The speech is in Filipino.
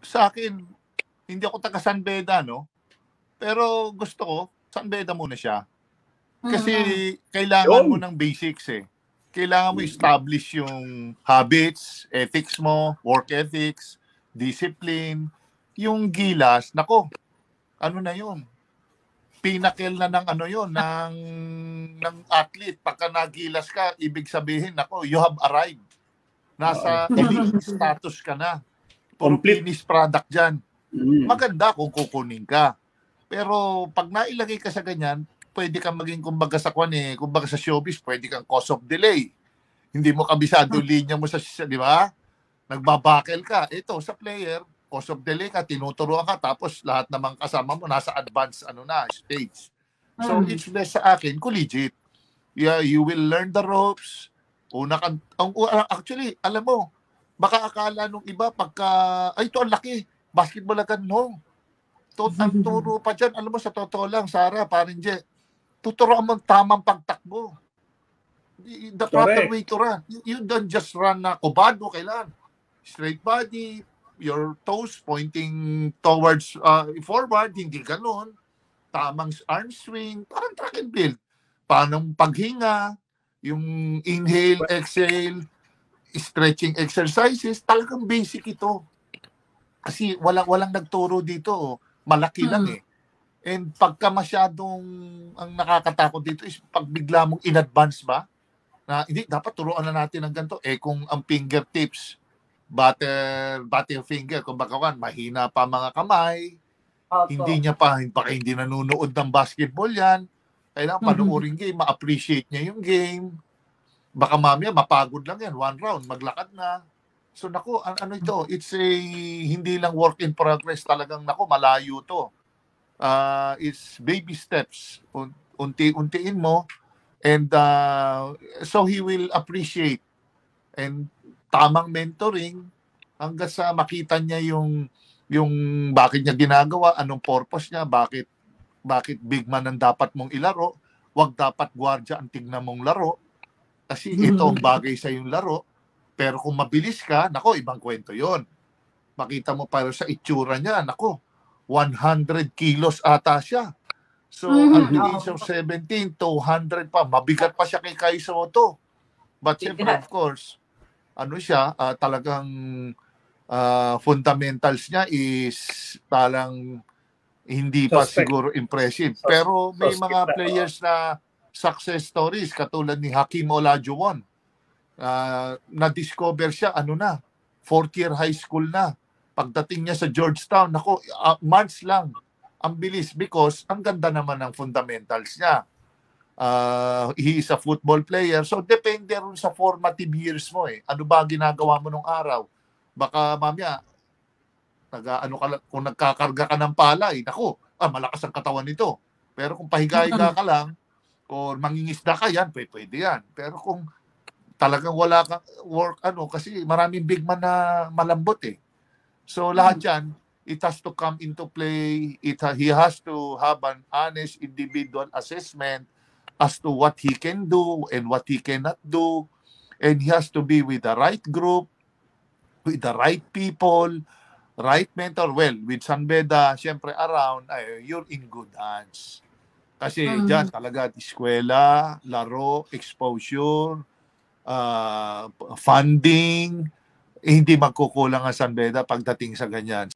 sa akin, hindi ako taga San Beda, no? Pero gusto ko, San Beda muna siya. Kasi kailangan mo ng basics eh. Kailangan mo establish yung habits, ethics mo, work ethics, discipline, yung gilas, nako, ano na yun? Pinnacle na ng ano yun, ng athlete. Pagka nagilas ka, ibig sabihin, nako, you have arrived. Nasa elite status ka na. Puro finished product dyan. Maganda kung kukunin ka. Pero pag nailagay ka sa ganyan, pwede kang maging kumbaga sa kumbaga sa showbiz, pwede kang cause of delay. Hindi mo kabisado linya mo sa di ba? Nagbabakel ka. Ito sa player, cause of delay ka, tinuturuan ka, tapos lahat namang kasama mo nasa advanced stage. So it's best sa akin, collegiate. Yeah, you will learn the ropes. Actually, alam mo, baka akala nung iba pagka, ay ito ang laki, basketball agad, no. Ang turo pa dyan, alam mo, sa totoo lang, Sarah, parin J, tuturuan mo tamang pagtakbo. The proper way to run. You don't just run na kubado, kailan. Straight body, your toes pointing towards forward, hindi ganun. Tamang arm swing, parang track and field. Paano paghinga, yung inhale, exhale, stretching exercises, talagang basic ito. Kasi walang nagturo dito, malaki lang eh. And pagka masyadong ang nakakatakot dito is pag bigla mong in-advance ba, na hindi, dapat turuan na natin ng ganito. Kung ang fingertips, butter finger, kung baka mahina pa mga kamay, hindi nanonood ng basketball yan, kailangan panuorin game, ma-appreciate niya yung game. Baka mamaya mapagod lang yan, one round, maglakad na. So naku, ano ito, it's hindi lang work in progress, talagang naku, malayo to. It's baby steps, unti-untiin mo, and so he will appreciate, and tamang mentoring hanggang sa makita niya yung bakit niya ginagawa, anong purpose niya, bakit big man ang dapat mong ilaro, wag dapat gwardiya ang tignan mong laro, kasi ito ang bagay sa yung laro. Pero kung mabilis ka, nako, ibang kwento yon. Makita mo para sa itsura niya, nako, 100 kilos ata siya. So, at the age of 17, 200 pa. Mabigat pa siya kay Kai Soto. But siyempre, of course, ano siya, talagang fundamentals niya is parang hindi pa siguro impressive. Pero may mga players na success stories, katulad ni Hakeem Olajuwon. Na-discover siya, fourth year high school na. Pagdating niya sa Georgetown, nako, months lang. Ang bilis because ang ganda naman ng fundamentals niya. He is a football player. So, depende rin sa formative years mo eh. Ano ba ginagawa mo nung araw? Baka mamaya, kung nagkakarga ka ng palay, nako, malakas ang katawan nito. Pero kung pahiga-higa ka lang, o mangingisda ka yan, pwede yan. Pero kung talagang wala kang work, kasi maraming big man na malambot eh. So lahat yan, it has to come into play. He has to have an honest individual assessment as to what he can do and what he cannot do. And he has to be with the right group, with the right people, right mentor. Well, with San Beda, syempre around, you're in good hands. Kasi dyan talaga, eskwela, laro, exposure, funding, hindi magkukulang ang San Beda pagdating sa ganyan.